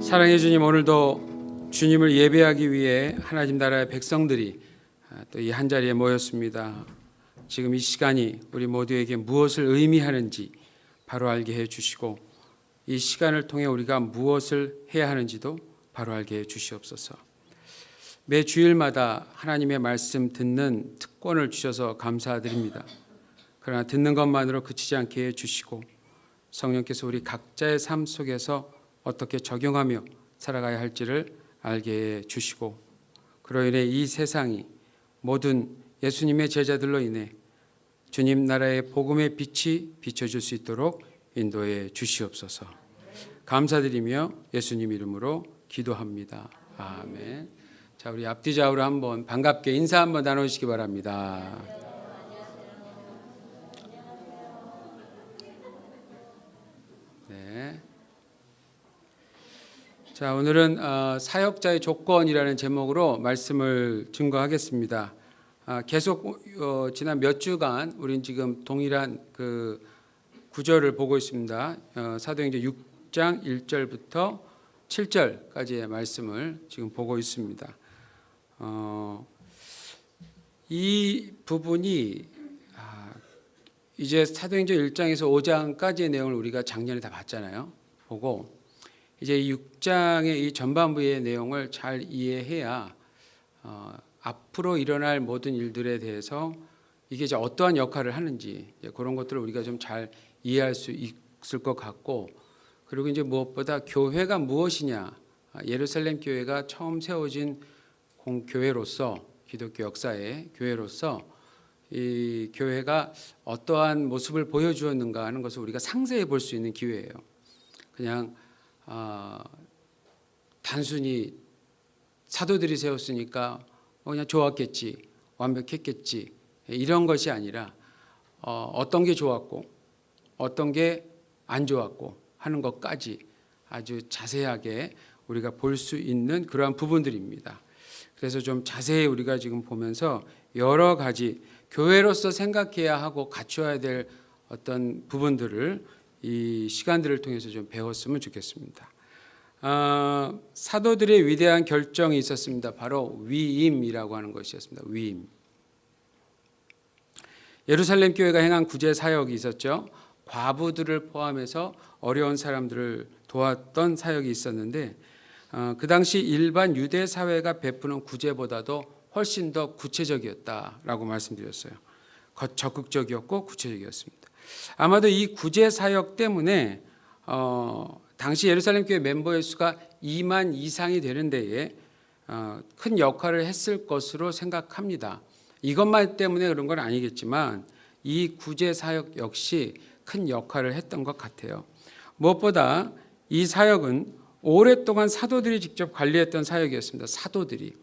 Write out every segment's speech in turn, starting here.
사랑해 주님, 오늘도 주님을 예배하기 위해 하나님 나라의 백성들이 또 이 한자리에 모였습니다. 지금 이 시간이 우리 모두에게 무엇을 의미하는지 바로 알게 해주시고, 이 시간을 통해 우리가 무엇을 해야 하는지도 바로 알게 해주시옵소서. 매 주일마다 하나님의 말씀 듣는 특권을 주셔서 감사드립니다. 그러나 듣는 것만으로 그치지 않게 해주시고, 성령께서 우리 각자의 삶 속에서 어떻게 적용하며 살아가야 할지를 알게 해주시고, 그로 인해 이 세상이 모든 예수님의 제자들로 인해 주님 나라의 복음의 빛이 비춰줄 수 있도록 인도해 주시옵소서. 감사드리며 예수님 이름으로 기도합니다. 아멘. 자, 우리 앞뒤 좌우로 한번 반갑게 인사 한번 나누시기 바랍니다. 네. 자, 오늘은 사역자의 조건이라는 제목으로 말씀을 증거하겠습니다. 계속 지난 몇 주간 우린 지금 동일한 그 구절을 보고 있습니다. 사도행전 6장 1절부터 7절까지의 말씀을 지금 보고 있습니다. 이 부분이 이제 사도행전 1장에서 5장까지의 내용을 우리가 작년에 다 봤잖아요. 보고 이제 이 6장의 이 전반부의 내용을 잘 이해해야 앞으로 일어날 모든 일들에 대해서 이게 이제 어떠한 역할을 하는지 그런 것들을 우리가 좀 잘 이해할 수 있을 것 같고, 그리고 이제 무엇보다 교회가 무엇이냐, 예루살렘 교회가 처음 세워진 교회로서, 기독교 역사의 교회로서 이 교회가 어떠한 모습을 보여주었는가 하는 것을 우리가 상세히 볼 수 있는 기회예요. 그냥 단순히 사도들이 세웠으니까 그냥 좋았겠지, 완벽했겠지, 이런 것이 아니라 어떤 게 좋았고 어떤 게 안 좋았고 하는 것까지 아주 자세하게 우리가 볼 수 있는 그러한 부분들입니다. 그래서 좀 자세히 우리가 지금 보면서 여러 가지 교회로서 생각해야 하고 갖춰야 될 어떤 부분들을 이 시간들을 통해서 좀 배웠으면 좋겠습니다. 사도들의 위대한 결정이 있었습니다. 바로 위임이라고 하는 것이었습니다. 위임. 예루살렘 교회가 행한 구제 사역이 있었죠. 과부들을 포함해서 어려운 사람들을 도왔던 사역이 있었는데, 그 당시 일반 유대 사회가 베푸는 구제보다도 훨씬 더 구체적이었다라고 말씀드렸어요. 적극적이었고 구체적이었습니다. 아마도 이 구제 사역 때문에 당시 예루살렘 교회 멤버의 수가 2만 이상이 되는 데에 큰 역할을 했을 것으로 생각합니다. 이것만 때문에 그런 건 아니겠지만 이 구제 사역 역시 큰 역할을 했던 것 같아요. 무엇보다 이 사역은 오랫동안 사도들이 직접 관리했던 사역이었습니다. 사도들이.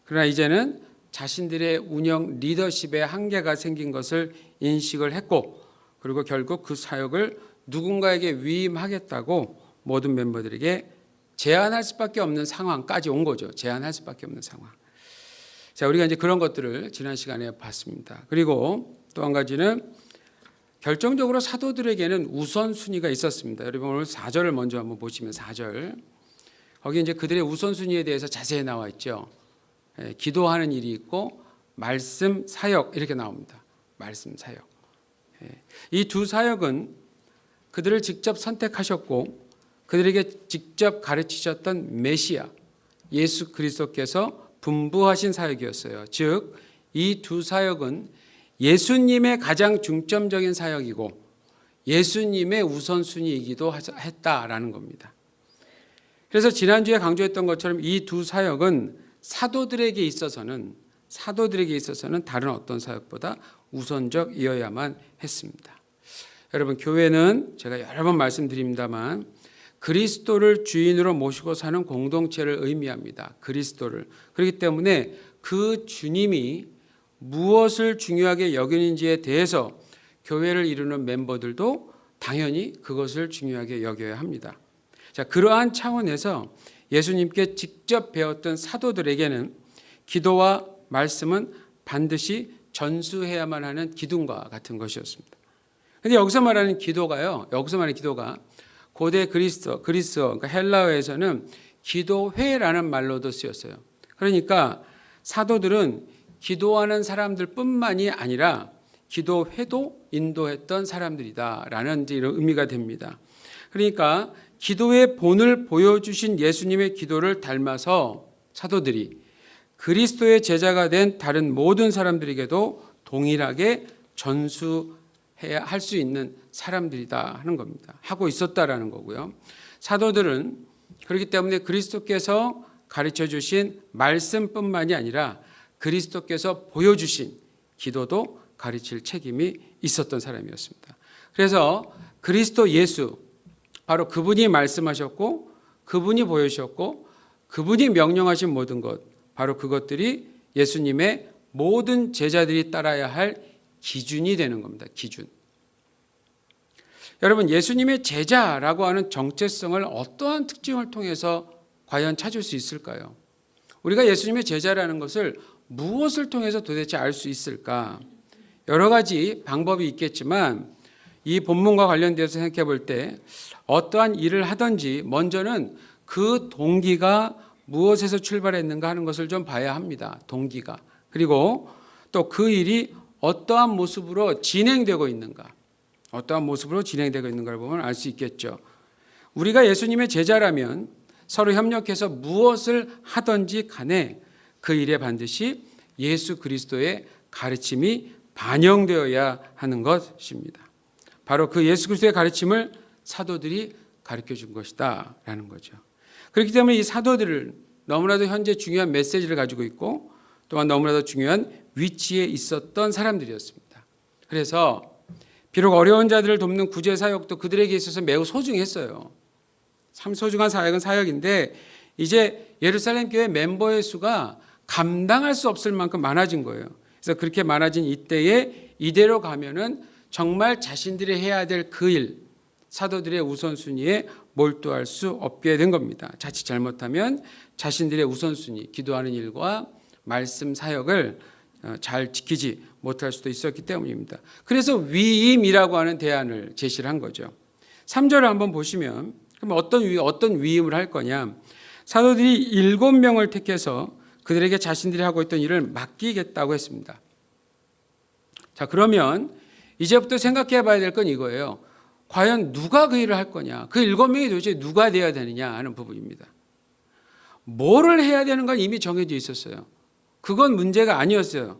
그러나 이제는 자신들의 운영 리더십에 한계가 생긴 것을 인식을 했고, 그리고 결국 그 사역을 누군가에게 위임하겠다고 모든 멤버들에게 제안할 수밖에 없는 상황까지 온 거죠. 제안할 수밖에 없는 상황. 자, 우리가 이제 그런 것들을 지난 시간에 봤습니다. 그리고 또 한 가지는 결정적으로 사도들에게는 우선순위가 있었습니다. 여러분 오늘 4절을 먼저 한번 보시면 4절. 거기 이제 그들의 우선순위에 대해서 자세히 나와 있죠. 기도하는 일이 있고 말씀 사역 이렇게 나옵니다. 말씀 사역. 이 두 사역은 그들을 직접 선택하셨고 그들에게 직접 가르치셨던 메시아 예수 그리스도께서 분부하신 사역이었어요. 즉 이 두 사역은 예수님의 가장 중점적인 사역이고 예수님의 우선순위이기도 했다라는 겁니다. 그래서 지난주에 강조했던 것처럼 이 두 사역은 사도들에게 있어서는 다른 어떤 사역보다 우선적이어야만 했습니다. 여러분, 교회는 제가 여러 번 말씀드립니다만 그리스도를 주인으로 모시고 사는 공동체를 의미합니다. 그리스도를. 그렇기 때문에 그 주님이 무엇을 중요하게 여기는지에 대해서 교회를 이루는 멤버들도 당연히 그것을 중요하게 여겨야 합니다. 자, 그러한 차원에서 예수님께 직접 배웠던 사도들에게는 기도와 말씀은 반드시 전수해야만 하는 기둥과 같은 것이었습니다. 그런데 여기서 말하는 기도가 고대 그리스어, 그러니까 헬라어에서는 기도회라는 말로도 쓰였어요. 그러니까 사도들은 기도하는 사람들뿐만이 아니라 기도회도 인도했던 사람들이다라는 이런 의미가 됩니다. 그러니까 기도의 본을 보여주신 예수님의 기도를 닮아서 사도들이 그리스도의 제자가 된 다른 모든 사람들에게도 동일하게 전수해야 할 수 있는 사람들이다 하는 겁니다. 하고 있었다라는 거고요. 사도들은 그렇기 때문에 그리스도께서 가르쳐 주신 말씀뿐만이 아니라 그리스도께서 보여주신 기도도 가르칠 책임이 있었던 사람이었습니다. 그래서 그리스도 예수, 바로 그분이 말씀하셨고 그분이 보여주셨고 그분이 명령하신 모든 것, 바로 그것들이 예수님의 모든 제자들이 따라야 할 기준이 되는 겁니다. 기준. 여러분, 예수님의 제자라고 하는 정체성을 어떠한 특징을 통해서 과연 찾을 수 있을까요? 우리가 예수님의 제자라는 것을 무엇을 통해서 도대체 알 수 있을까? 여러 가지 방법이 있겠지만 이 본문과 관련돼서 생각해 볼 때 어떠한 일을 하든지 먼저는 그 동기가 무엇에서 출발했는가 하는 것을 좀 봐야 합니다. 동기가. 그리고 또 그 일이 어떠한 모습으로 진행되고 있는가. 어떠한 모습으로 진행되고 있는가를 보면 알 수 있겠죠. 우리가 예수님의 제자라면 서로 협력해서 무엇을 하든지 간에 그 일에 반드시 예수 그리스도의 가르침이 반영되어야 하는 것입니다. 바로 그 예수 그리스도의 가르침을 사도들이 가르쳐 준 것이다 라는 거죠. 그렇기 때문에 이 사도들을 너무나도 현재 중요한 메시지를 가지고 있고 또한 너무나도 중요한 위치에 있었던 사람들이었습니다. 그래서 비록 어려운 자들을 돕는 구제 사역도 그들에게 있어서 매우 소중했어요. 참 소중한 사역은 사역인데 이제 예루살렘 교회 멤버의 수가 감당할 수 없을 만큼 많아진 거예요. 그래서 그렇게 많아진 이때에 이대로 가면은 정말 자신들이 해야 될 그 일, 사도들의 우선순위에 몰두할 수 없게 된 겁니다. 자칫 잘못하면 자신들의 우선순위, 기도하는 일과 말씀 사역을 잘 지키지 못할 수도 있었기 때문입니다. 그래서 위임이라고 하는 대안을 제시를 한 거죠. 3절을 한번 보시면 그럼 어떤 위임을 할 거냐. 사도들이 7명을 택해서 그들에게 자신들이 하고 있던 일을 맡기겠다고 했습니다. 자, 그러면 이제부터 생각해 봐야 될 건 이거예요. 과연 누가 그 일을 할 거냐. 그 7명이 도대체 누가 되어야 되느냐 하는 부분입니다. 뭐를 해야 되는 건 이미 정해져 있었어요. 그건 문제가 아니었어요.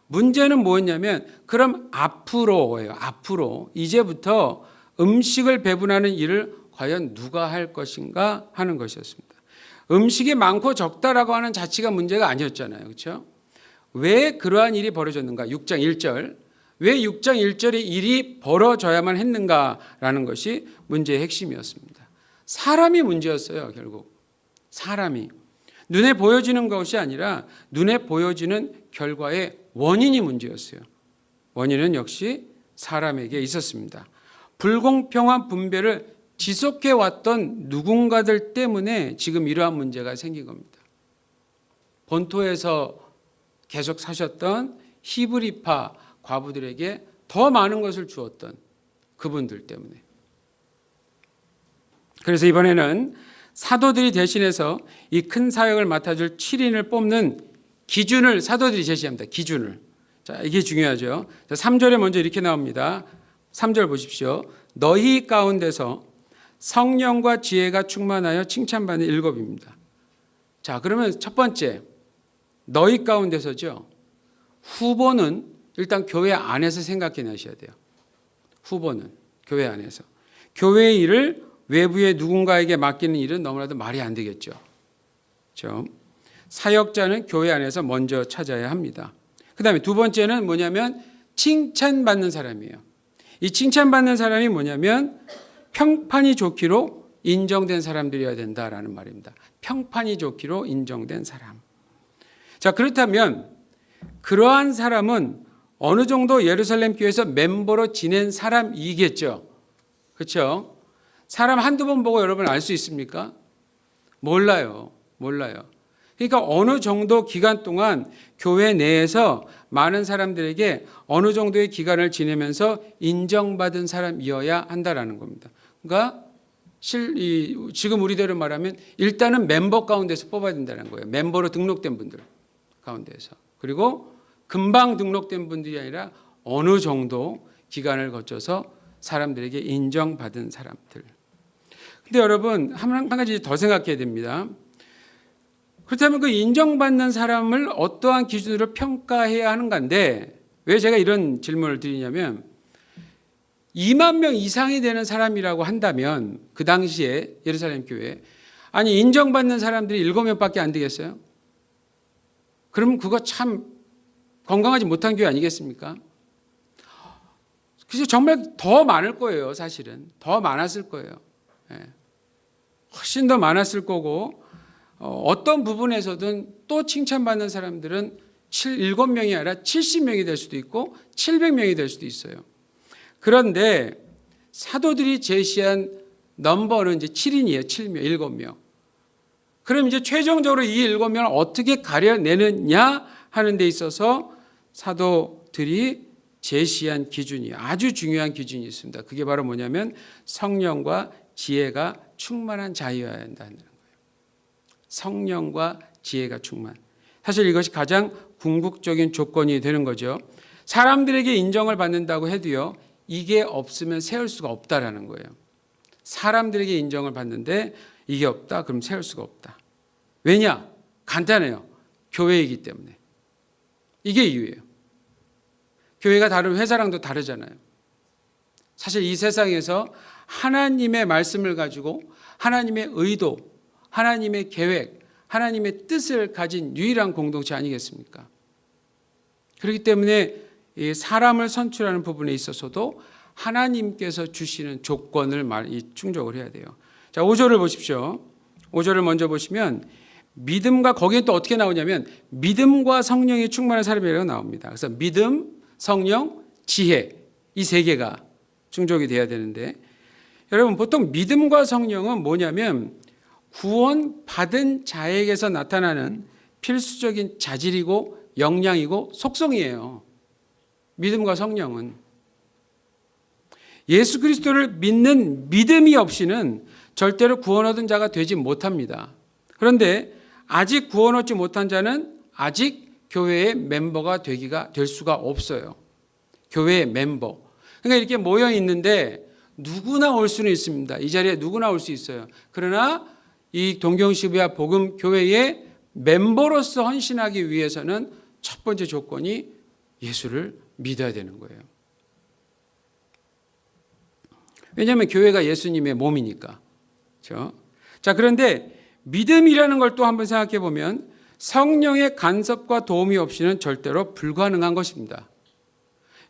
문제는 뭐였냐면 그럼 앞으로예요. 앞으로 이제부터 음식을 배분하는 일을 과연 누가 할 것인가 하는 것이었습니다. 음식이 많고 적다라고 하는 자체가 문제가 아니었잖아요. 그렇죠? 왜 그러한 일이 벌어졌는가? 6장 1절. 왜 6장 1절의 일이 벌어져야만 했는가라는 것이 문제의 핵심이었습니다. 사람이 문제였어요. 결국. 사람이. 눈에 보여지는 것이 아니라 눈에 보여지는 결과의 원인이 문제였어요. 원인은 역시 사람에게 있었습니다. 불공평한 분배를 지속해 왔던 누군가들 때문에 지금 이러한 문제가 생긴 겁니다. 본토에서 계속 사셨던 히브리파 과부들에게 더 많은 것을 주었던 그분들 때문에. 그래서 이번에는 사도들이 대신해서 이 큰 사역을 맡아줄 7인을 뽑는 기준을 사도들이 제시합니다. 기준을. 자, 이게 중요하죠. 자, 3절에 먼저 이렇게 나옵니다. 3절 보십시오. 너희 가운데서 성령과 지혜가 충만하여 칭찬받는 7입니다. 자, 그러면 첫 번째, 너희 가운데서죠. 후보는 일단 교회 안에서 생각해 내셔야 돼요. 후보는 교회 안에서. 교회의 일을 외부의 누군가에게 맡기는 일은 너무나도 말이 안 되겠죠. 그렇죠? 사역자는 교회 안에서 먼저 찾아야 합니다. 그 다음에 두 번째는 뭐냐면 칭찬받는 사람이에요. 이 칭찬받는 사람이 뭐냐면 평판이 좋기로 인정된 사람들이어야 된다라는 말입니다. 평판이 좋기로 인정된 사람. 자, 그렇다면 그러한 사람은 어느 정도 예루살렘 교회에서 멤버로 지낸 사람이겠죠. 그렇죠? 사람 한두 번 보고 여러분 알 수 있습니까? 몰라요. 그러니까 어느 정도 기간 동안 교회 내에서 많은 사람들에게 어느 정도의 기간을 지내면서 인정받은 사람이어야 한다라는 겁니다. 그러니까 지금 우리대로 말하면 일단은 멤버 가운데서 뽑아야 된다는 거예요. 멤버로 등록된 분들 가운데서. 그리고 금방 등록된 분들이 아니라 어느 정도 기간을 거쳐서 사람들에게 인정받은 사람들. 근데 여러분 한 가지 더 생각해야 됩니다. 그렇다면 그 인정받는 사람을 어떠한 기준으로 평가해야 하는 건데, 왜 제가 이런 질문을 드리냐면 2만 명 이상이 되는 사람이라고 한다면 그 당시에 예루살렘 교회, 아니 인정받는 사람들이 7명밖에 안 되겠어요? 그럼 그거 참 건강하지 못한 교회 아니겠습니까? 그래서 정말 더 많을 거예요. 사실은 더 많았을 거예요. 훨씬 더 많았을 거고, 어떤 부분에서든 또 칭찬받는 사람들은 7명이 아니라 70명이 될 수도 있고 700명이 될 수도 있어요. 그런데 사도들이 제시한 넘버는 이제 7인이에요. 7명, 7명. 그럼 이제 최종적으로 이 7명을 어떻게 가려내느냐 하는 데 있어서 사도들이 제시한 기준이, 아주 중요한 기준이 있습니다. 그게 바로 뭐냐면 성령과 지혜가 충만한 자여야 한다는 거예요. 성령과 지혜가 충만. 사실 이것이 가장 궁극적인 조건이 되는 거죠. 사람들에게 인정을 받는다고 해도요, 이게 없으면 세울 수가 없다라는 거예요. 사람들에게 인정을 받는데 이게 없다? 그럼 세울 수가 없다. 왜냐? 간단해요. 교회이기 때문에. 이게 이유예요. 교회가 다른 회사랑도 다르잖아요. 사실 이 세상에서 하나님의 말씀을 가지고 하나님의 의도, 하나님의 계획, 하나님의 뜻을 가진 유일한 공동체 아니겠습니까? 그렇기 때문에 이 사람을 선출하는 부분에 있어서도 하나님께서 주시는 조건을 충족을 해야 돼요. 자, 5절을 보십시오. 5절을 먼저 보시면 믿음과, 거기에 또 어떻게 나오냐면 믿음과 성령이 충만한 사람이라고 나옵니다. 그래서 믿음, 성령, 지혜, 이 세 개가 충족이 돼야 되는데, 여러분 보통 믿음과 성령은 뭐냐면 구원 받은 자에게서 나타나는 필수적인 자질이고 역량이고 속성이에요. 믿음과 성령은 예수 그리스도를 믿는 믿음이 없이는 절대로 구원 얻은 자가 되지 못합니다. 그런데 아직 구원 얻지 못한 자는 아직 교회의 멤버가 될 수가 없어요. 교회의 멤버. 그러니까 이렇게 모여 있는데 누구나 올 수는 있습니다. 이 자리에 누구나 올 수 있어요. 그러나 이 동경시부야 복음 교회의 멤버로서 헌신하기 위해서는 첫 번째 조건이 예수를 믿어야 되는 거예요. 왜냐하면 교회가 예수님의 몸이니까. 그렇죠? 자, 그런데 믿음이라는 걸 또 한번 생각해 보면 성령의 간섭과 도움이 없이는 절대로 불가능한 것입니다.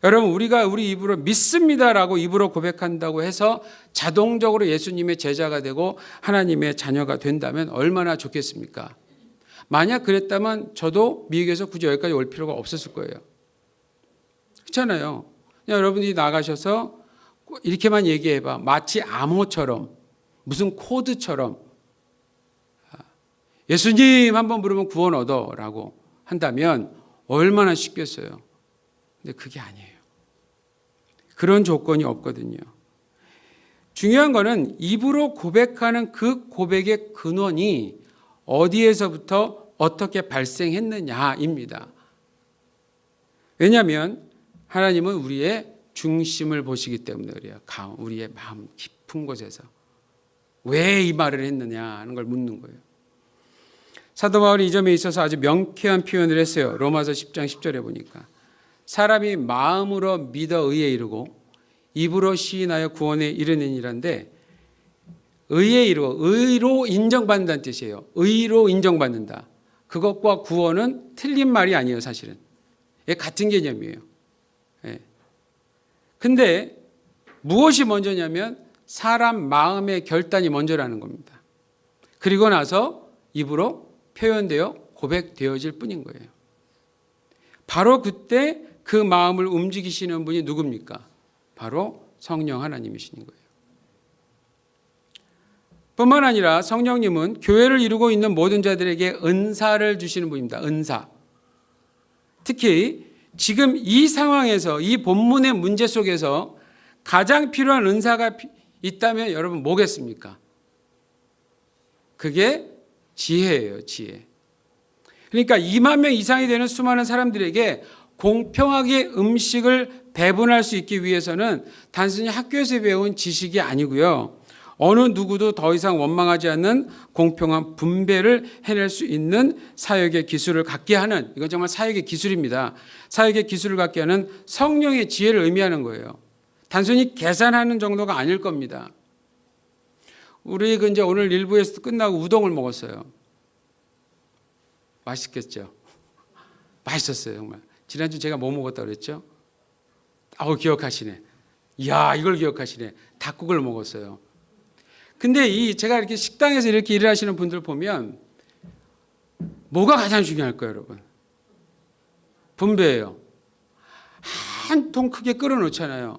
여러분, 우리가 우리 입으로 믿습니다라고 입으로 고백한다고 해서 자동적으로 예수님의 제자가 되고 하나님의 자녀가 된다면 얼마나 좋겠습니까? 만약 그랬다면 저도 미국에서 굳이 여기까지 올 필요가 없었을 거예요. 그렇잖아요. 그냥 여러분들이 나가셔서 이렇게만 얘기해봐. 마치 암호처럼, 무슨 코드처럼 예수님 한번 부르면 구원 얻어라고 한다면 얼마나 쉽겠어요. 근데 그게 아니에요. 그런 조건이 없거든요. 중요한 거는 입으로 고백하는 그 고백의 근원이 어디에서부터 어떻게 발생했느냐입니다. 왜냐하면 하나님은 우리의 중심을 보시기 때문에 그래요. 우리의 마음 깊은 곳에서 왜 이 말을 했느냐 하는 걸 묻는 거예요. 사도 바울이 이 점에 있어서 아주 명쾌한 표현을 했어요. 로마서 10장 10절에 보니까 사람이 마음으로 믿어 의에 이르고 입으로 시인하여 구원에 이르느니란데, 의에 이르고 의로 인정받는다는 뜻이에요. 의로 인정받는다. 그것과 구원은 틀린 말이 아니에요. 사실은 같은 개념이에요. 근데 무엇이 먼저냐면 사람 마음의 결단이 먼저라는 겁니다. 그리고 나서 입으로 표현되어 고백되어질 뿐인 거예요. 바로 그때 그 마음을 움직이시는 분이 누굽니까? 바로 성령 하나님이신 거예요. 뿐만 아니라 성령님은 교회를 이루고 있는 모든 자들에게 은사를 주시는 분입니다. 은사. 특히 지금 이 상황에서, 이 본문의 문제 속에서 가장 필요한 은사가 있다면 여러분 뭐겠습니까? 그게 지혜예요, 지혜. 그러니까 2만 명 이상이 되는 수많은 사람들에게 공평하게 음식을 배분할 수 있기 위해서는 단순히 학교에서 배운 지식이 아니고요. 어느 누구도 더 이상 원망하지 않는 공평한 분배를 해낼 수 있는 사역의 기술을 갖게 하는, 이건 정말 사역의 기술입니다. 사역의 기술을 갖게 하는 성령의 지혜를 의미하는 거예요. 단순히 계산하는 정도가 아닐 겁니다. 우리 이제 오늘 일부에서 끝나고 우동을 먹었어요. 맛있겠죠? 맛있었어요, 정말. 지난주 제가 뭐 먹었다고 그랬죠? 기억하시네. 이야, 이걸 기억하시네. 닭국을 먹었어요. 근데 제가 이렇게 식당에서 이렇게 일을 하시는 분들 보면 뭐가 가장 중요할까요, 여러분? 분배예요. 한 통 크게 끓여놓잖아요.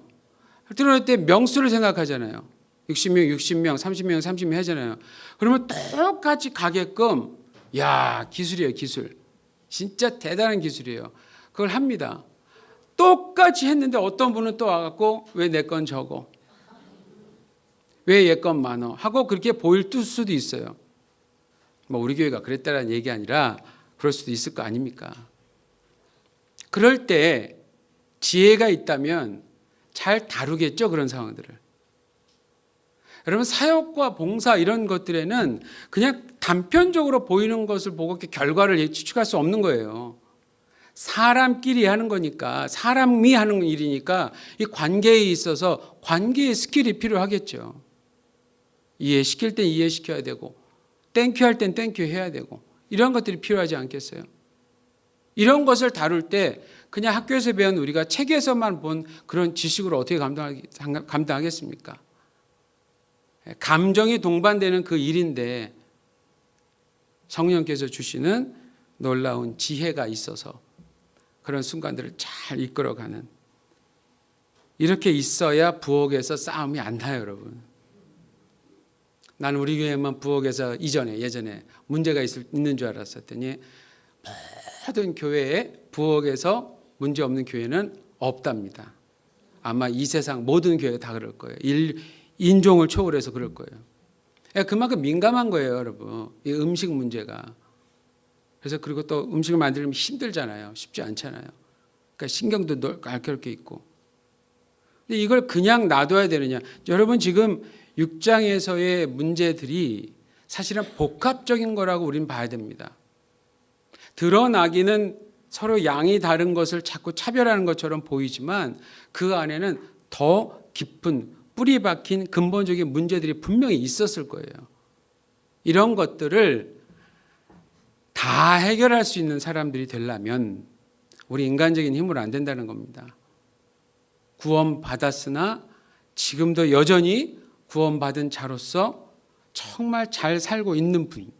끓여놓을 때 명수를 생각하잖아요. 60명, 60명, 30명, 30명 하잖아요. 그러면 똑같이 가게끔, 기술이에요, 기술. 진짜 대단한 기술이에요. 그걸 합니다. 똑같이 했는데 어떤 분은 또 와갖고 왜 내 건 적어? 왜 얘 건 많어? 하고 그렇게 보일 수도 있어요. 뭐 우리 교회가 그랬다라는 얘기 아니라 그럴 수도 있을 거 아닙니까? 그럴 때 지혜가 있다면 잘 다루겠죠, 그런 상황들을. 여러분, 사역과 봉사 이런 것들에는 그냥 단편적으로 보이는 것을 보고 이렇게 결과를 추측할 수 없는 거예요. 사람끼리 하는 거니까, 사람이 하는 일이니까 이 관계에 있어서 관계의 스킬이 필요하겠죠. 이해시킬 땐 이해시켜야 되고, 땡큐 할 땐 땡큐 해야 되고, 이런 것들이 필요하지 않겠어요? 이런 것을 다룰 때 그냥 학교에서 배운 우리가 책에서만 본 그런 지식으로 어떻게 감당하겠습니까? 감정이 동반되는 그 일인데 성령께서 주시는 놀라운 지혜가 있어서 그런 순간들을 잘 이끌어가는, 이렇게 있어야 부엌에서 싸움이 안 나요, 여러분. 나는 우리 교회만 부엌에서 예전에 문제가 있는 줄 알았더니 모든 교회에 부엌에서 문제 없는 교회는 없답니다. 아마 이 세상 모든 교회가 다 그럴 거예요. 인종을 초월해서 그럴 거예요. 그만큼 민감한 거예요, 여러분. 이 음식 문제가. 그래서 그리고 또 음식을 만들면 힘들잖아요. 쉽지 않잖아요. 그러니까 신경도 날카롭게 있고. 근데 이걸 그냥 놔둬야 되느냐? 여러분, 지금 6장에서의 문제들이 사실은 복합적인 거라고 우리는 봐야 됩니다. 드러나기는 서로 양이 다른 것을 자꾸 차별하는 것처럼 보이지만 그 안에는 더 깊은 뿌리 박힌 근본적인 문제들이 분명히 있었을 거예요. 이런 것들을 다 해결할 수 있는 사람들이 되려면 우리 인간적인 힘으로 안 된다는 겁니다. 구원받았으나 지금도 여전히 구원받은 자로서 정말 잘 살고 있는 분,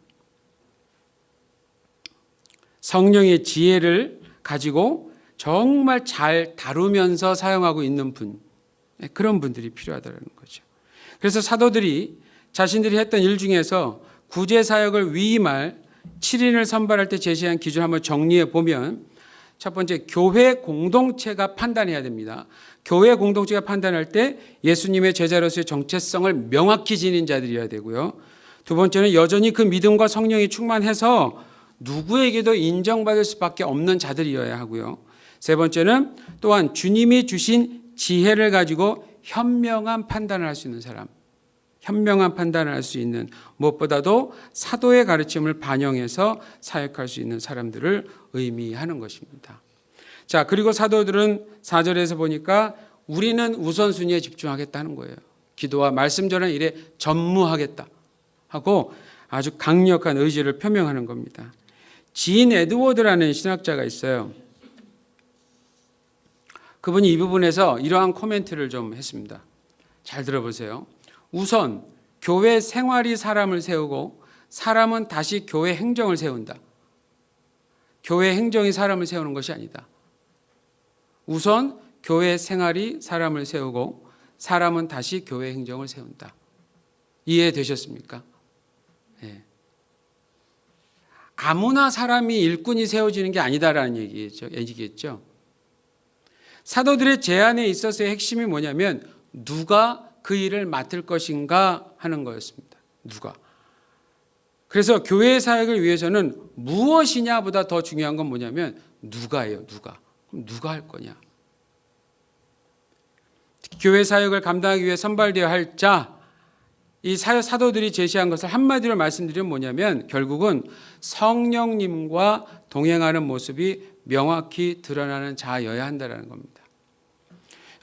성령의 지혜를 가지고 정말 잘 다루면서 사용하고 있는 분, 그런 분들이 필요하다는 거죠. 그래서 사도들이 자신들이 했던 일 중에서 구제 사역을 위임할 7인을 선발할 때 제시한 기준 한번 정리해 보면, 첫 번째, 교회 공동체가 판단해야 됩니다. 교회 공동체가 판단할 때 예수님의 제자로서의 정체성을 명확히 지닌 자들이어야 되고요. 두 번째는 여전히 그 믿음과 성령이 충만해서 누구에게도 인정받을 수밖에 없는 자들이어야 하고요. 세 번째는 또한 주님이 주신 지혜를 가지고 현명한 판단을 할 수 있는 사람, 현명한 판단을 할 수 있는, 무엇보다도 사도의 가르침을 반영해서 사역할 수 있는 사람들을 의미하는 것입니다. 자, 그리고 사도들은 4절에서 보니까 우리는 우선순위에 집중하겠다는 거예요. 기도와 말씀 전하는 일에 전무하겠다 하고 아주 강력한 의지를 표명하는 겁니다. 진 에드워드라는 신학자가 있어요. 그분이 이 부분에서 이러한 코멘트를 좀 했습니다. 잘 들어보세요. 우선 교회 생활이 사람을 세우고 사람은 다시 교회 행정을 세운다. 교회 행정이 사람을 세우는 것이 아니다. 우선 교회 생활이 사람을 세우고 사람은 다시 교회 행정을 세운다. 이해되셨습니까? 네. 아무나 사람이 일꾼이 세워지는 게 아니다라는 얘기겠죠. 사도들의 제안에 있어서의 핵심이 뭐냐면 누가 그 일을 맡을 것인가 하는 거였습니다. 누가? 그래서 교회의 사역을 위해서는 무엇이냐보다 더 중요한 건 뭐냐면 누가예요. 누가? 그럼 누가 할 거냐? 교회 사역을 감당하기 위해 선발되어야 할 자, 이 사도들이 제시한 것을 한마디로 말씀드리면 뭐냐면 결국은 성령님과 동행하는 모습이 명확히 드러나는 자여야 한다는 겁니다.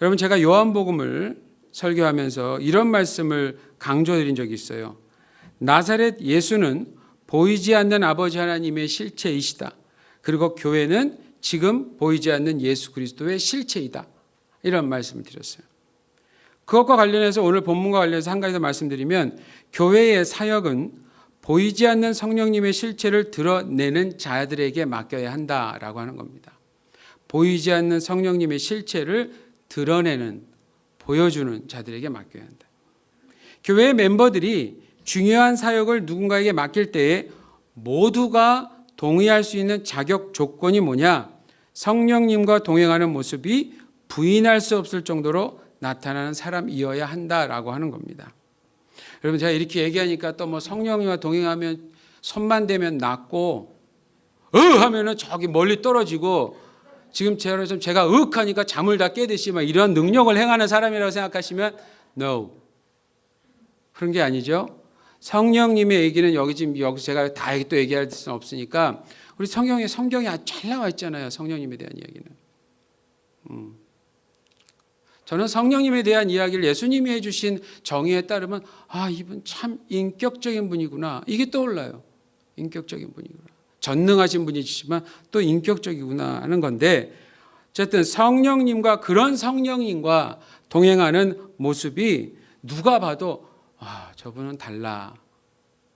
여러분, 제가 요한복음을 설교하면서 이런 말씀을 강조드린 적이 있어요. 나사렛 예수는 보이지 않는 아버지 하나님의 실체이시다. 그리고 교회는 지금 보이지 않는 예수 그리스도의 실체이다. 이런 말씀을 드렸어요. 그것과 관련해서 오늘 본문과 관련해서 한 가지 더 말씀드리면 교회의 사역은 보이지 않는 성령님의 실체를 드러내는 자들에게 맡겨야 한다라고 하는 겁니다. 보이지 않는 성령님의 실체를 드러내는, 보여주는 자들에게 맡겨야 한다. 교회의 멤버들이 중요한 사역을 누군가에게 맡길 때에 모두가 동의할 수 있는 자격 조건이 뭐냐? 성령님과 동행하는 모습이 부인할 수 없을 정도로 나타나는 사람이어야 한다라고 하는 겁니다. 여러분, 제가 이렇게 얘기하니까 또 뭐 성령님과 동행하면 손만 대면 낫고 하면은 저기 멀리 떨어지고 지금 제가 하니까 잠을 다 깨듯이 막 이런 능력을 행하는 사람이라고 생각하시면 no. 그런 게 아니죠. 성령님의 얘기는 여기 제가 다 또 얘기할 수는 없으니까 우리 성경에 아주 잘 나와 있잖아요. 성령님에 대한 이야기는. 저는 성령님에 대한 이야기를 예수님이 해주신 정의에 따르면 이분 참 인격적인 분이구나. 이게 떠올라요. 인격적인 분이구나. 전능하신 분이시지만 또 인격적이구나 하는 건데 어쨌든 성령님과 그런 성령님과 동행하는 모습이 누가 봐도 저분은 달라.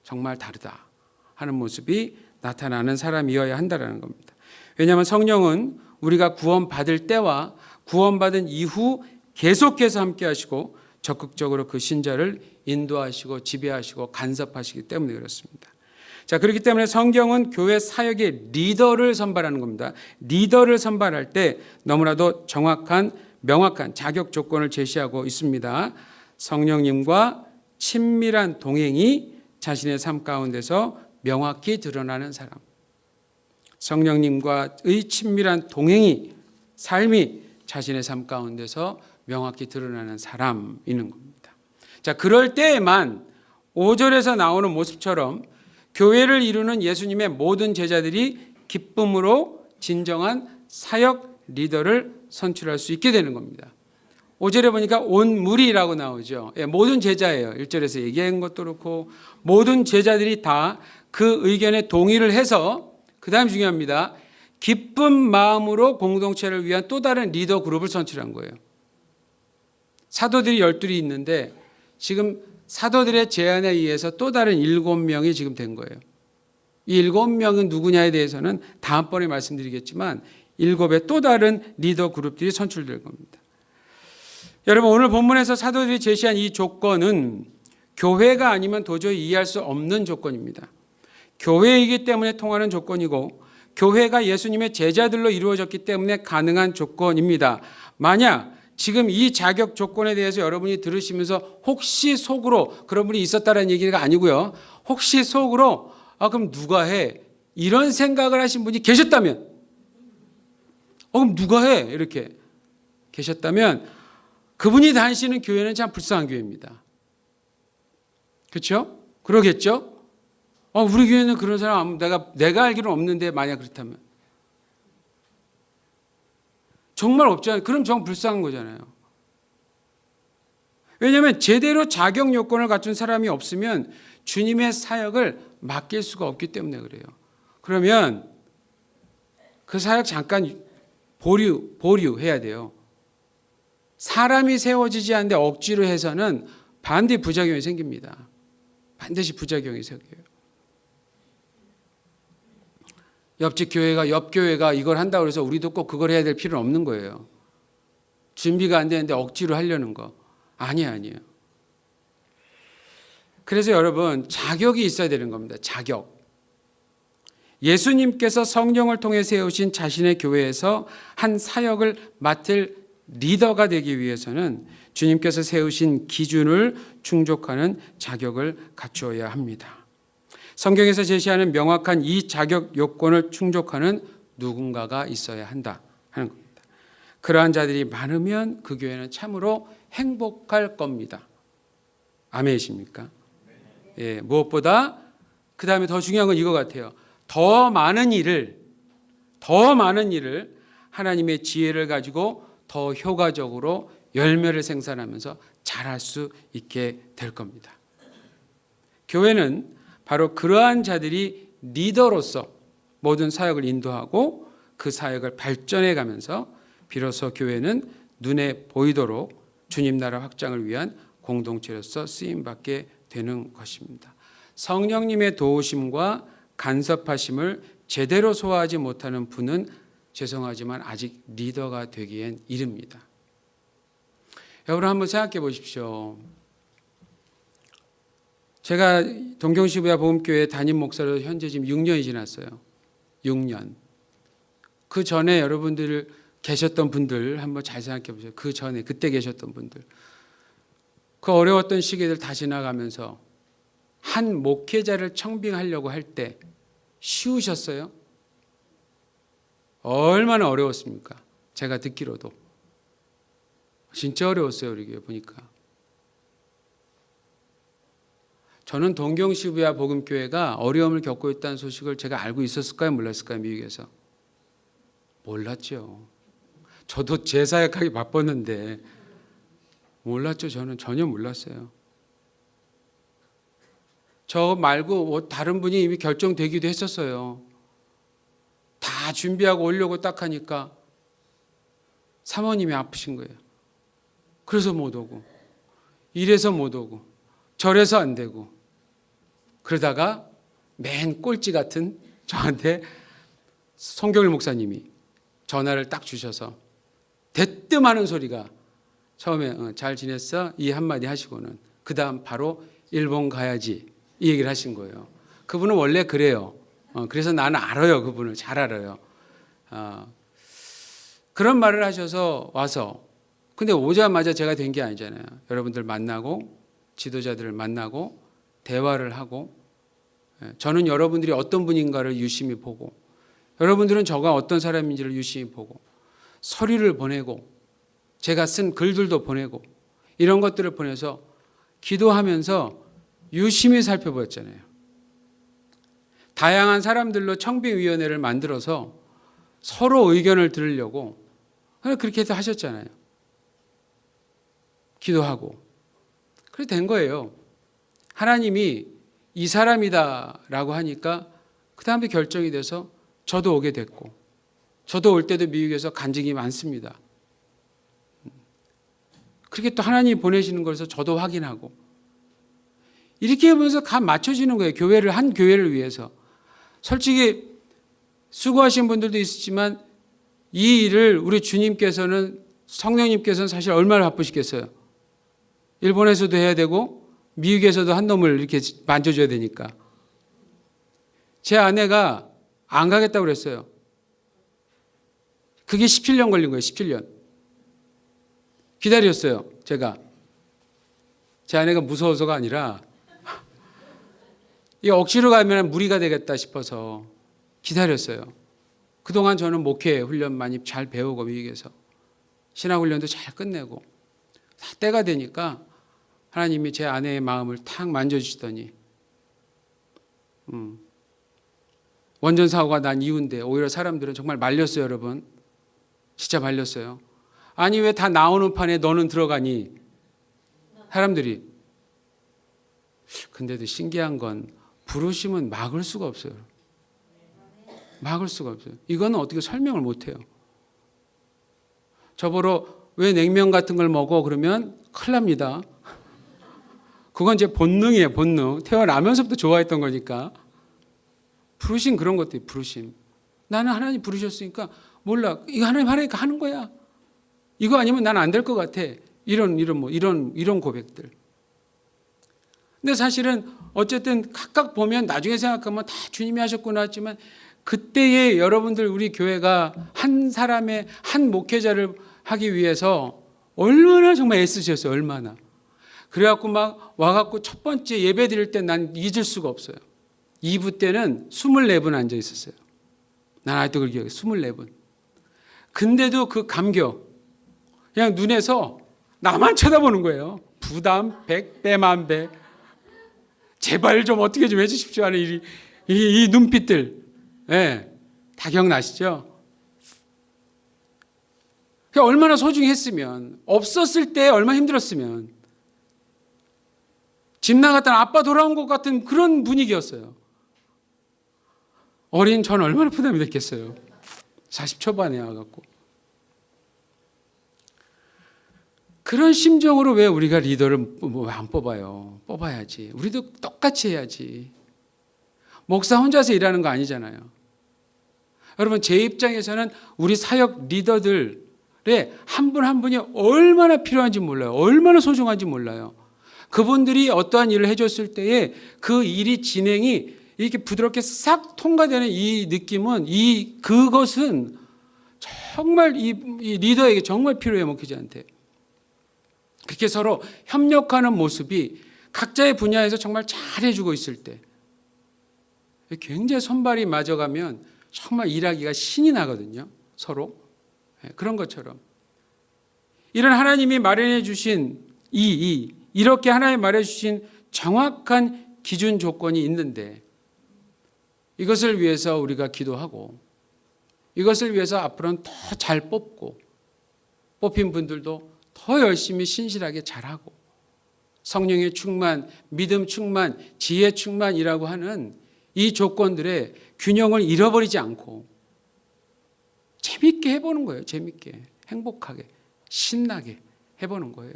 정말 다르다 하는 모습이 나타나는 사람이어야 한다는 겁니다. 왜냐하면 성령은 우리가 구원받을 때와 구원받은 이후 계속해서 함께 하시고 적극적으로 그 신자를 인도하시고 지배하시고 간섭하시기 때문에 그렇습니다. 자, 그렇기 때문에 성경은 교회 사역의 리더를 선발하는 겁니다. 리더를 선발할 때 너무나도 명확한 자격 조건을 제시하고 있습니다. 성령님과 친밀한 동행이 자신의 삶 가운데서 명확히 드러나는 사람. 성령님과의 친밀한 삶이 자신의 삶 가운데서 명확히 드러나는 사람이는 겁니다. 자, 그럴 때에만 5절에서 나오는 모습처럼 교회를 이루는 예수님의 모든 제자들이 기쁨으로 진정한 사역 리더를 선출할 수 있게 되는 겁니다. 5절에 보니까 온 무리라고 나오죠. 모든 제자예요. 1절에서 얘기한 것도 그렇고 모든 제자들이 다 그 의견에 동의를 해서 그다음 중요합니다. 기쁜 마음으로 공동체를 위한 또 다른 리더 그룹을 선출한 거예요. 사도들이 12이 있는데 지금 사도들의 제안에 의해서 또 다른 7명이 지금 된 거예요. 이 7명은 누구냐에 대해서는 다음번에 말씀드리겠지만 7의 또 다른 리더 그룹들이 선출될 겁니다. 여러분, 오늘 본문에서 사도들이 제시한 이 조건은 교회가 아니면 도저히 이해할 수 없는 조건입니다. 교회이기 때문에 통하는 조건이고 교회가 예수님의 제자들로 이루어졌기 때문에 가능한 조건입니다. 만약 지금 이 자격 조건에 대해서 여러분이 들으시면서 혹시 속으로 그런 분이 있었다는 얘기가 아니고요. 혹시 속으로 그럼 누가 해? 이런 생각을 하신 분이 계셨다면 그럼 누가 해? 이렇게 계셨다면 그분이 다니시는 교회는 참 불쌍한 교회입니다. 그렇죠? 그러겠죠? 우리 교회는 그런 사람 내가 알기로는 없는데 만약 그렇다면 정말 없잖아요. 그럼 정말 불쌍한 거잖아요. 왜냐하면 제대로 자격 요건을 갖춘 사람이 없으면 주님의 사역을 맡길 수가 없기 때문에 그래요. 그러면 그 사역 잠깐 보류해야 돼요. 사람이 세워지지 않는데 억지로 해서는 반드시 부작용이 생깁니다. 반드시 부작용이 생겨요. 옆 교회가 이걸 한다고 해서 우리도 꼭 그걸 해야 될 필요는 없는 거예요. 준비가 안 되는데 억지로 하려는 거. 아니에요. 그래서 여러분, 자격이 있어야 되는 겁니다. 자격. 예수님께서 성령을 통해 세우신 자신의 교회에서 한 사역을 맡을 리더가 되기 위해서는 주님께서 세우신 기준을 충족하는 자격을 갖추어야 합니다. 성경에서 제시하는 명확한 이 자격 요건을 충족하는 누군가가 있어야 한다 하는 겁니다. 그러한 자들이 많으면 그 교회는 참으로 행복할 겁니다. 아멘이십니까? 예, 무엇보다 그 다음에 더 중요한 건 이거 같아요. 더 많은 일을 하나님의 지혜를 가지고 더 효과적으로 열매를 생산하면서 잘할 수 있게 될 겁니다. 교회는 바로 그러한 자들이 리더로서 모든 사역을 인도하고 그 사역을 발전해 가면서 비로소 교회는 눈에 보이도록 주님 나라 확장을 위한 공동체로서 쓰임받게 되는 것입니다. 성령님의 도우심과 간섭하심을 제대로 소화하지 못하는 분은 죄송하지만 아직 리더가 되기엔 이릅니다. 여러분 한번 생각해 보십시오. 제가 동경시부야 복음교회 담임 목사로 현재 지금 6년이 지났어요. 6년. 그 전에 여러분들 계셨던 분들 한번 잘 생각해 보세요. 그 전에 그때 계셨던 분들. 그 어려웠던 시기들 다 지나가면서 한 목회자를 청빙하려고 할 때 쉬우셨어요? 얼마나 어려웠습니까? 제가 듣기로도. 진짜 어려웠어요. 우리 교회 보니까. 저는 동경시부야 복음교회가 어려움을 겪고 있다는 소식을 제가 알고 있었을까요? 몰랐을까요? 미국에서. 몰랐죠. 저도 제 사역하기 바빴는데 몰랐죠. 저는 전혀 몰랐어요. 저 말고 다른 분이 이미 결정되기도 했었어요. 다 준비하고 오려고 딱 하니까 사모님이 아프신 거예요. 그래서 못 오고 이래서 못 오고 저래서 안 되고 그러다가 맨 꼴찌 같은 저한테 송경일 목사님이 전화를 딱 주셔서 대뜸 하는 소리가 처음에 잘 지냈어? 이 한마디 하시고는 그 다음 바로 일본 가야지 이 얘기를 하신 거예요. 그분은 원래 그래요. 그래서 나는 알아요. 그분을 잘 알아요. 그런 말을 하셔서 와서 근데 오자마자 제가 된 게 아니잖아요. 여러분들 만나고 지도자들을 만나고 대화를 하고 저는 여러분들이 어떤 분인가를 유심히 보고 여러분들은 저가 어떤 사람인지를 유심히 보고 서류를 보내고 제가 쓴 글들도 보내고 이런 것들을 보내서 기도하면서 유심히 살펴보았잖아요. 다양한 사람들로 청빙위원회를 만들어서 서로 의견을 들으려고 그렇게 해서 하셨잖아요. 기도하고. 그래 된 거예요. 하나님이 이 사람이다라고 하니까 그 다음에 결정이 돼서 저도 오게 됐고 저도 올 때도 미국에서 간증이 많습니다. 그렇게 또 하나님이 보내시는 것에서 저도 확인하고 이렇게 하면서 감 맞춰지는 거예요. 교회를 한 교회를 위해서. 솔직히 수고하신 분들도 있었지만 이 일을 우리 주님께서는 성령님께서는 사실 얼마나 바쁘시겠어요. 일본에서도 해야 되고 미국에서도 한 놈을 이렇게 만져줘야 되니까. 제 아내가 안 가겠다고 그랬어요. 그게 17년 걸린 거예요. 17년. 기다렸어요. 제가. 제 아내가 무서워서가 아니라 이 억지로 가면 무리가 되겠다 싶어서 기다렸어요. 그동안 저는 목회 훈련 많이 잘 배우고 미국에서 신학훈련도 잘 끝내고 다 때가 되니까 하나님이 제 아내의 마음을 탁 만져주시더니 원전 사고가 난 이후인데 오히려 사람들은 정말 말렸어요. 여러분. 진짜 말렸어요. 아니 왜 다 나오는 판에 너는 들어가니? 사람들이. 근데도 신기한 건 부르심은 막을 수가 없어요. 막을 수가 없어요. 이거는 어떻게 설명을 못해요. 저보러 왜 냉면 같은 걸 먹어? 그러면 큰일 납니다. 그건 제 본능이에요. 본능. 태어나면서부터 좋아했던 거니까. 부르심 그런 것들이 부르심. 나는 하나님 부르셨으니까 몰라. 이거 하나님 하니까 하는 거야. 이거 아니면 난 안 될 것 같아. 이런 고백들. 근데 사실은 어쨌든 각각 보면 나중에 생각하면 다 주님이 하셨구나 했지만 그때의 여러분들 우리 교회가 한 사람의 한 목회자를 하기 위해서 얼마나 정말 애쓰셨어요. 얼마나. 그래갖고 막 와갖고 첫 번째 예배 드릴 때 난 잊을 수가 없어요. 2부 때는 24분 앉아 있었어요. 난 아직도 그걸 기억해. 24분. 근데도 그 감격, 그냥 눈에서 나만 쳐다보는 거예요. 부담 100배 만배. 제발 좀 어떻게 좀 해주십시오 하는 이 눈빛들. 네, 다 기억나시죠? 얼마나 소중히 했으면, 없었을 때 얼마나 힘들었으면, 집 나갔다가 아빠 돌아온 것 같은 그런 분위기였어요. 어린 전 얼마나 부담이 됐겠어요. 40 초반에 와갖고. 그런 심정으로 왜 우리가 리더를 안 뽑아요? 뽑아야지. 우리도 똑같이 해야지. 목사 혼자서 일하는 거 아니잖아요. 여러분, 제 입장에서는 우리 사역 리더들의 한 분 한 분이 얼마나 필요한지 몰라요. 얼마나 소중한지 몰라요. 그분들이 어떠한 일을 해줬을 때에 그 일이 진행이 이렇게 부드럽게 싹 통과되는 이 느낌은, 그것은 정말 이 리더에게 정말 필요해요, 목회자한테. 그렇게 서로 협력하는 모습이 각자의 분야에서 정말 잘해주고 있을 때 굉장히 손발이 맞아가면 정말 일하기가 신이 나거든요. 서로. 그런 것처럼. 이런 하나님이 마련해 주신 이렇게 하나님이 마련해 주신 정확한 기준 조건이 있는데 이것을 위해서 우리가 기도하고 이것을 위해서 앞으로는 더 잘 뽑고 뽑힌 분들도 더 열심히 신실하게 잘하고 성령의 충만, 믿음 충만, 지혜 충만이라고 하는 이 조건들의 균형을 잃어버리지 않고 재밌게 해보는 거예요. 재밌게, 행복하게, 신나게 해보는 거예요.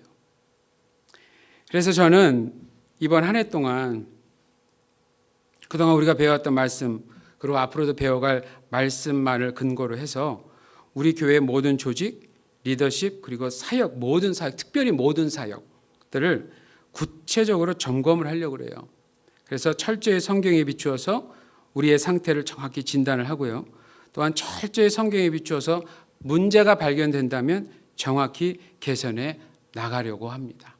그래서 저는 이번 한 해 동안 그동안 우리가 배워왔던 말씀, 그리고 앞으로도 배워갈 말씀만을 근거로 해서 우리 교회의 모든 조직, 리더십, 그리고 사역, 모든 사역, 특별히 모든 사역들을 구체적으로 점검을 하려고 그래요. 그래서 철저히 성경에 비추어서 우리의 상태를 정확히 진단을 하고요. 또한 철저히 성경에 비추어서 문제가 발견된다면 정확히 개선해 나가려고 합니다.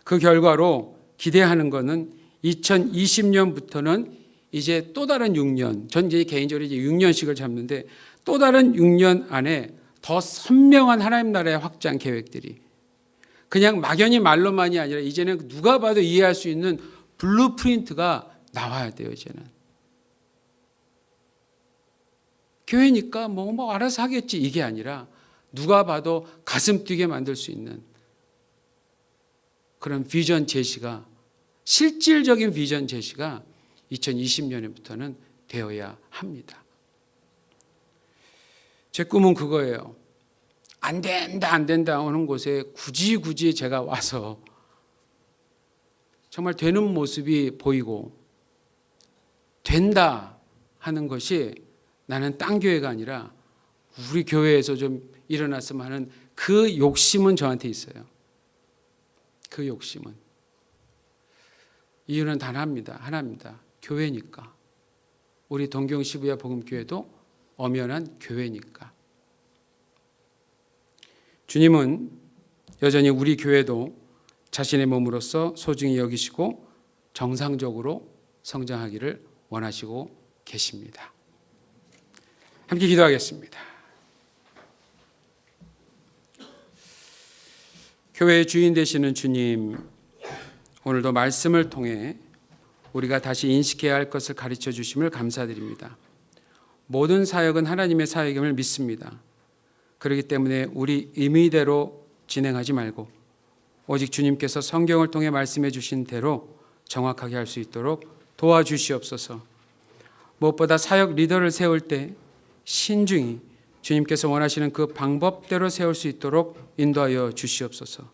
그 결과로 기대하는 것은 2020년부터는 이제 또 다른 6년, 전 이제 개인적으로 이제 6년씩을 잡는데 또 다른 6년 안에 더 선명한 하나님 나라의 확장 계획들이 그냥 막연히 말로만이 아니라 이제는 누가 봐도 이해할 수 있는 블루프린트가 나와야 돼요. 이제는 교회니까 뭐 알아서 하겠지 이게 아니라 누가 봐도 가슴 뛰게 만들 수 있는 그런 비전 제시가, 실질적인 비전 제시가 2020년부터는 되어야 합니다. 제 꿈은 그거예요. 안 된다 하는 곳에 굳이 제가 와서 정말 되는 모습이 보이고 된다 하는 것이 나는 딴 교회가 아니라 우리 교회에서 좀 일어났으면 하는 그 욕심은 저한테 있어요. 그 욕심은. 이유는 단 하나입니다. 교회니까. 우리 동경 시부야 복음교회도 엄연한 교회니까. 주님은 여전히 우리 교회도 자신의 몸으로서 소중히 여기시고 정상적으로 성장하기를 원하시고 계십니다. 함께 기도하겠습니다. 교회의 주인 되시는 주님, 오늘도 말씀을 통해 우리가 다시 인식해야 할 것을 가르쳐 주심을 감사드립니다. 모든 사역은 하나님의 사역임을 믿습니다. 그렇기 때문에 우리 임의대로 진행하지 말고 오직 주님께서 성경을 통해 말씀해 주신 대로 정확하게 할 수 있도록 도와주시옵소서. 무엇보다 사역 리더를 세울 때 신중히 주님께서 원하시는 그 방법대로 세울 수 있도록 인도하여 주시옵소서.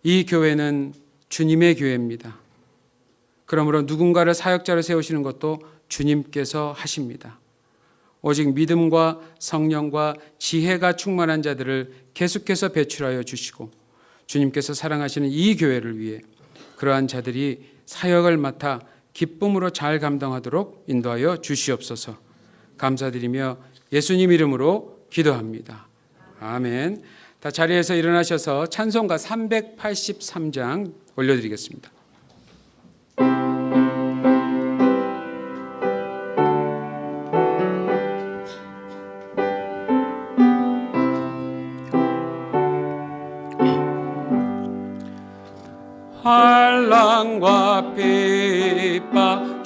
이 교회는 주님의 교회입니다. 그러므로 누군가를 사역자로 세우시는 것도 주님께서 하십니다. 오직 믿음과 성령과 지혜가 충만한 자들을 계속해서 배출하여 주시고 주님께서 사랑하시는 이 교회를 위해 그러한 자들이 사역을 맡아 기쁨으로 잘 감당하도록 인도하여 주시옵소서. 감사드리며 예수님 이름으로 기도합니다. 아멘. 다 자리에서 일어나셔서 찬송가 383장 올려드리겠습니다. 한란과 핍박